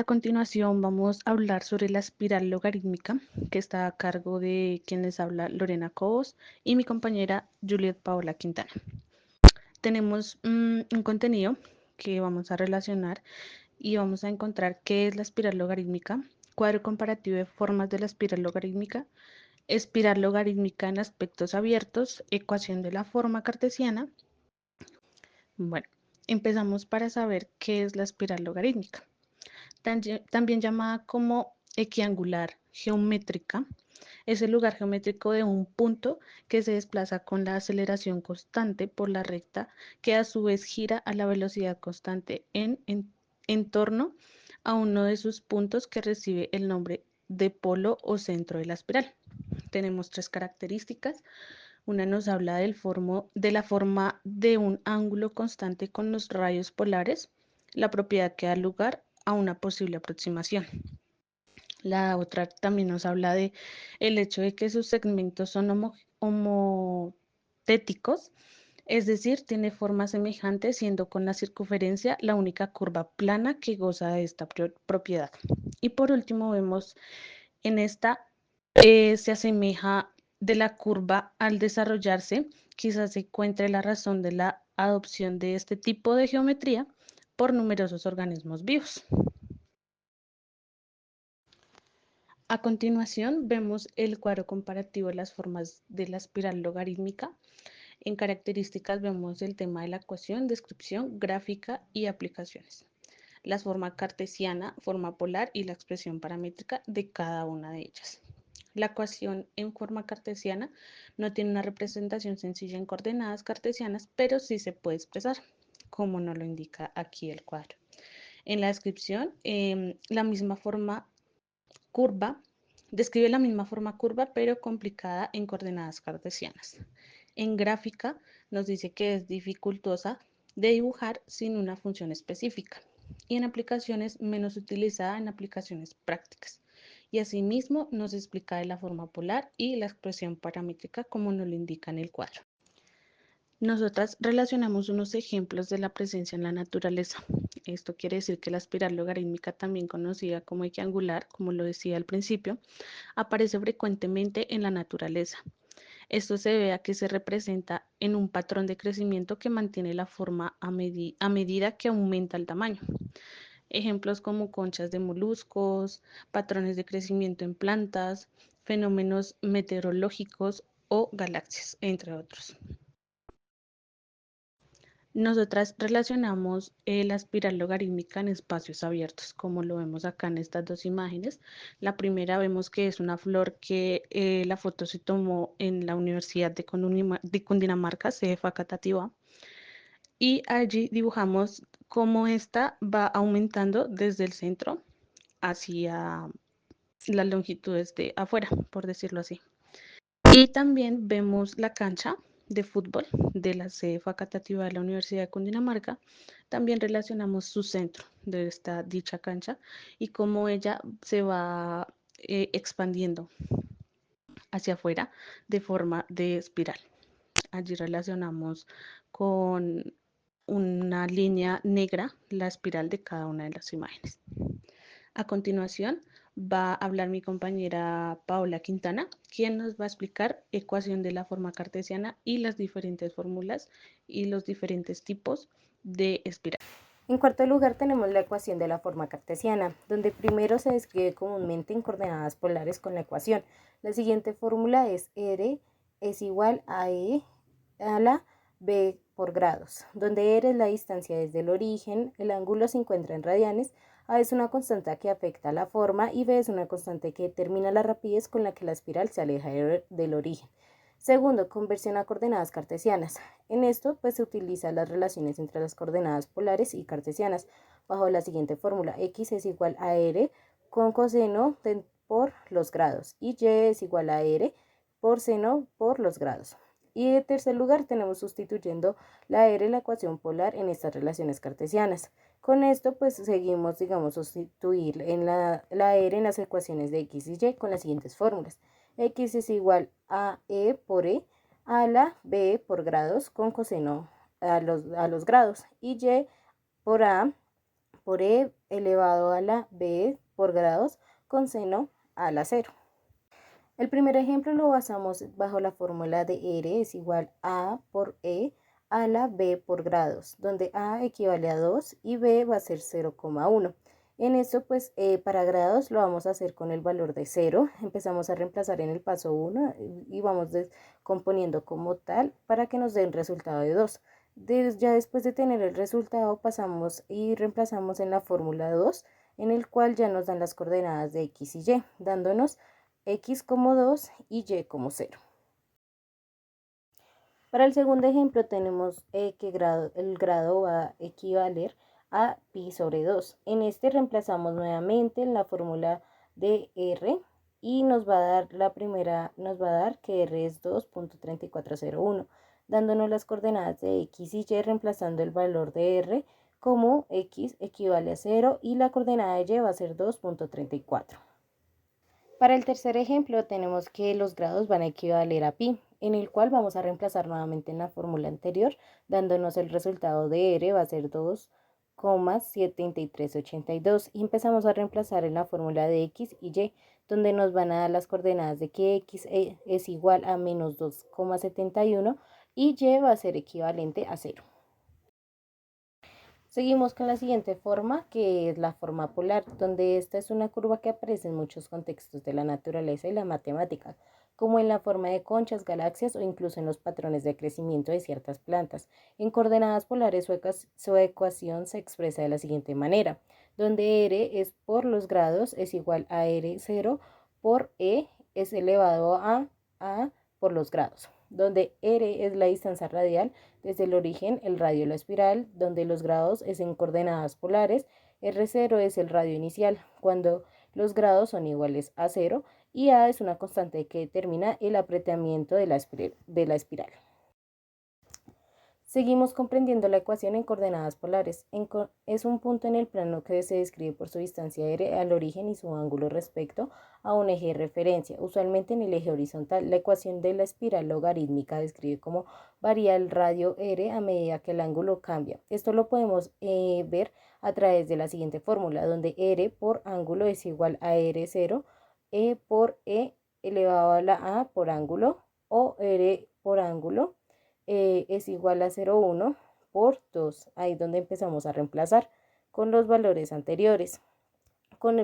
A continuación vamos a hablar sobre la espiral logarítmica, que está a cargo de quien les habla Lorena Cobos y mi compañera Juliet Paola Quintana. Tenemos un contenido que vamos a relacionar y vamos a encontrar qué es la espiral logarítmica, cuadro comparativo de formas de la espiral logarítmica en aspectos abiertos, ecuación de la forma cartesiana. Bueno, empezamos para saber qué es la espiral logarítmica, también llamada como equiangular geométrica. Es el lugar geométrico de un punto que se desplaza con la aceleración constante por la recta, que a su vez gira a la velocidad constante en torno a uno de sus puntos, que recibe el nombre de polo o centro de la espiral. Tenemos tres características. Una nos habla de la forma de un ángulo constante con los rayos polares, la propiedad que da lugar a una posible aproximación. La otra también nos habla de el hecho de que sus segmentos son homotéticos, es decir, tiene forma semejante, siendo con la circunferencia la única curva plana que goza de esta propiedad. Y por último vemos en esta se asemeja de la curva al desarrollarse. Quizás se encuentre la razón de la adopción de este tipo de geometría por numerosos organismos vivos. A continuación vemos el cuadro comparativo de las formas de la espiral logarítmica. En características vemos el tema de la ecuación, descripción, gráfica y aplicaciones. La forma cartesiana, forma polar y la expresión paramétrica de cada una de ellas. La ecuación en forma cartesiana no tiene una representación sencilla en coordenadas cartesianas, pero sí se puede expresar, como nos lo indica aquí el cuadro. En la descripción, la misma forma curva describe la misma forma curva, pero complicada en coordenadas cartesianas. En gráfica nos dice que es dificultosa de dibujar sin una función específica, y en aplicaciones menos utilizada en aplicaciones prácticas. Y asimismo nos explica de la forma polar y la expresión paramétrica como nos lo indica en el cuadro. Nosotras relacionamos unos ejemplos de la presencia en la naturaleza. Esto quiere decir que la espiral logarítmica, también conocida como equiangular, como lo decía al principio, aparece frecuentemente en la naturaleza. Esto se debe a que se representa en un patrón de crecimiento que mantiene la forma a medida que aumenta el tamaño. Ejemplos como conchas de moluscos, patrones de crecimiento en plantas, fenómenos meteorológicos o galaxias, entre otros. Nosotras relacionamos la espiral logarítmica en espacios abiertos, como lo vemos acá en estas dos imágenes. La primera vemos que es una flor que la foto se tomó en la Universidad de Cundinamarca, sede Facatativá, y allí dibujamos cómo esta va aumentando desde el centro hacia las longitudes de afuera, por decirlo así. Y también vemos la cancha de fútbol de la sede facultativa de la Universidad de Cundinamarca. También relacionamos su centro de dicha cancha y cómo ella se va expandiendo hacia afuera de forma de espiral. Allí relacionamos con una línea negra la espiral de cada una de las imágenes. A continuación va a hablar mi compañera Paola Quintana, quien nos va a explicar ecuación de la forma cartesiana y las diferentes fórmulas y los diferentes tipos de espiral. En cuarto lugar tenemos la ecuación de la forma cartesiana, donde primero se describe comúnmente en coordenadas polares con la ecuación. La siguiente fórmula es R es igual a E a la B por grados, donde R es la distancia desde el origen, el ángulo se encuentra en radianes, A es una constante que afecta la forma y B es una constante que determina la rapidez con la que la espiral se aleja del origen. Segundo, conversión a coordenadas cartesianas. En esto, pues se utilizan las relaciones entre las coordenadas polares y cartesianas bajo la siguiente fórmula: x es igual a r con coseno por los grados y y es igual a r por seno por los grados. Y en tercer lugar tenemos sustituyendo la r en la ecuación polar en estas relaciones cartesianas. Con esto pues seguimos, sustituir en la r en las ecuaciones de x y y con las siguientes fórmulas: x es igual a e por e a la b por grados con coseno a los grados y y por a por e elevado a la b por grados con seno a la 0. El primer ejemplo lo basamos bajo la fórmula de R es igual a por e a la b por grados, donde a equivale a 2 y b va a ser 0,1. En esto, pues, para grados lo vamos a hacer con el valor de 0. Empezamos a reemplazar en el paso 1 y vamos componiendo como tal para que nos dé un resultado de 2. Ya después de tener el resultado, pasamos y reemplazamos en la fórmula 2, en el cual ya nos dan las coordenadas de x y y, dándonos x como 2 y y como 0. Para el segundo ejemplo tenemos que el grado va a equivaler a pi sobre 2. En este reemplazamos nuevamente la fórmula de r y nos va a dar que r es 2.3401, dándonos las coordenadas de x y y reemplazando el valor de r como x equivale a 0 y la coordenada de y va a ser 2.34. Para el tercer ejemplo tenemos que los grados van a equivaler a pi, en el cual vamos a reemplazar nuevamente en la fórmula anterior, dándonos el resultado de r va a ser 2,7382 y empezamos a reemplazar en la fórmula de x y y, donde nos van a dar las coordenadas de que x es igual a menos 2,71 y y va a ser equivalente a 0. Seguimos con la siguiente forma, que es la forma polar, donde esta es una curva que aparece en muchos contextos de la naturaleza y la matemática, como en la forma de conchas, galaxias o incluso en los patrones de crecimiento de ciertas plantas. En coordenadas polares su ecuación se expresa de la siguiente manera, donde r es por los grados es igual a r0 por e es elevado a por los grados, donde r es la distancia radial desde el origen, el radio de la espiral, donde los grados es en coordenadas polares, R0 es el radio inicial, cuando los grados son iguales a 0, y A es una constante que determina el apretamiento de la espiral. Seguimos comprendiendo la ecuación en coordenadas polares. Es un punto en el plano que se describe por su distancia r al origen y su ángulo respecto a un eje de referencia, usualmente en el eje horizontal. La ecuación de la espiral logarítmica describe cómo varía el radio r a medida que el ángulo cambia. Esto lo podemos ver a través de la siguiente fórmula, donde r por ángulo es igual a r0 por e elevado a la a por ángulo, o r por ángulo es igual a 0,1 por 2, ahí donde empezamos a reemplazar con los valores anteriores.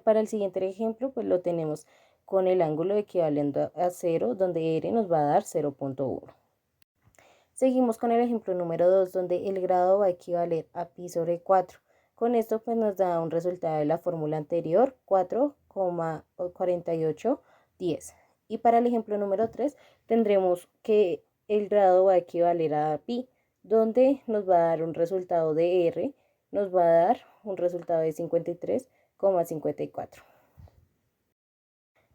Para el siguiente ejemplo, pues lo tenemos con el ángulo equivalente a 0, donde r nos va a dar 0,1. Seguimos con el ejemplo número 2, donde el grado va a equivaler a pi sobre 4. Con esto pues nos da un resultado de la fórmula anterior, 4,4810. Y para el ejemplo número 3 tendremos que el grado va a equivaler a pi, donde nos va a dar un resultado de r, nos va a dar un resultado de 53,54.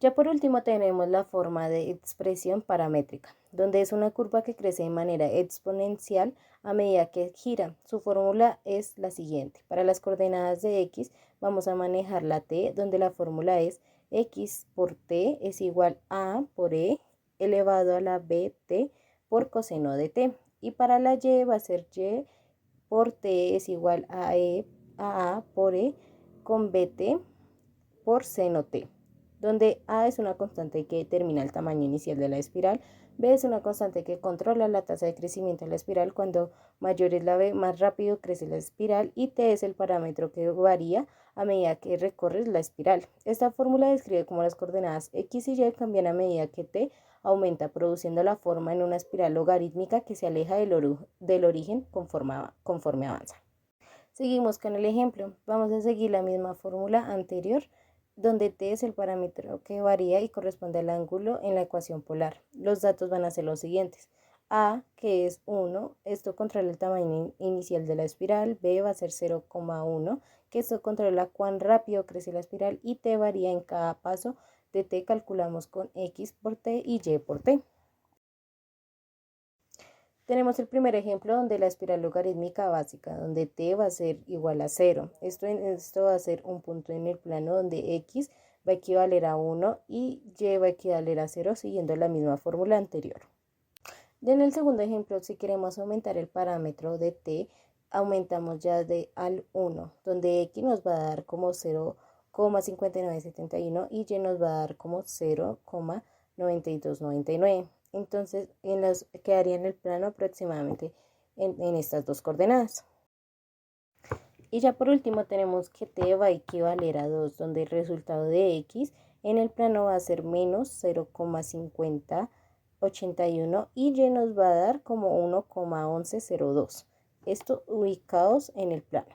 Ya por último tenemos la forma de expresión paramétrica, donde es una curva que crece de manera exponencial a medida que gira. Su fórmula es la siguiente. Para las coordenadas de x vamos a manejar la t, donde la fórmula es x por t es igual a por e elevado a la bt por coseno de t. Y para la y va a ser y por t es igual a a por e con bt por seno t, donde A es una constante que determina el tamaño inicial de la espiral, B es una constante que controla la tasa de crecimiento de la espiral. Cuando mayor es la B, más rápido crece la espiral, y T es el parámetro que varía a medida que recorres la espiral. Esta fórmula describe cómo las coordenadas X y Y cambian a medida que T aumenta, produciendo la forma en una espiral logarítmica que se aleja del origen conforme avanza. Seguimos con el ejemplo. Vamos a seguir la misma fórmula anterior, donde t es el parámetro que varía y corresponde al ángulo en la ecuación polar. Los datos van a ser los siguientes. A, que es 1, esto controla el tamaño inicial de la espiral. B va a ser 0,1, que esto controla cuán rápido crece la espiral. Y t varía en cada paso de t, calculamos con x por t y y por t. Tenemos el primer ejemplo donde la espiral logarítmica básica, donde t va a ser igual a 0. Esto va a ser un punto en el plano donde x va a equivaler a 1 y y va a equivaler a 0, siguiendo la misma fórmula anterior. Ya en el segundo ejemplo, si queremos aumentar el parámetro de t, aumentamos ya al 1, donde X nos va a dar como 0,5971 y Y nos va a dar como 0,9299. Entonces, quedaría en el plano aproximadamente en estas dos coordenadas. Y ya por último tenemos que t va a equivaler a 2, donde el resultado de x en el plano va a ser menos 0,5081 y y nos va a dar como 1,1102. Esto ubicados en el plano.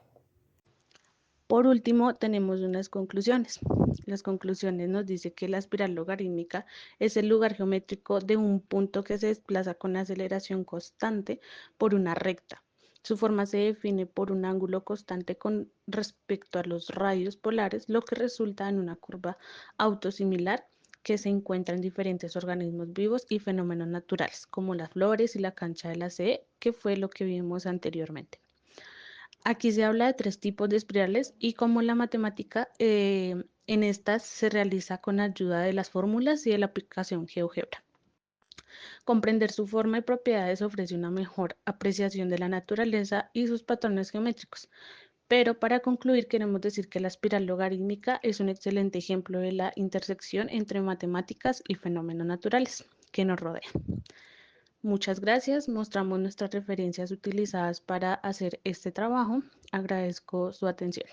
Por último, tenemos unas conclusiones. Las conclusiones nos dicen que la espiral logarítmica es el lugar geométrico de un punto que se desplaza con aceleración constante por una recta. Su forma se define por un ángulo constante con respecto a los radios polares, lo que resulta en una curva autosimilar que se encuentra en diferentes organismos vivos y fenómenos naturales, como las flores y la cancha de la CE, que fue lo que vimos anteriormente. Aquí se habla de tres tipos de espirales y como la matemática en estas se realiza con ayuda de las fórmulas y de la aplicación GeoGebra. Comprender su forma y propiedades ofrece una mejor apreciación de la naturaleza y sus patrones geométricos. Pero para concluir queremos decir que la espiral logarítmica es un excelente ejemplo de la intersección entre matemáticas y fenómenos naturales que nos rodean. Muchas gracias. Mostramos nuestras referencias utilizadas para hacer este trabajo. Agradezco su atención.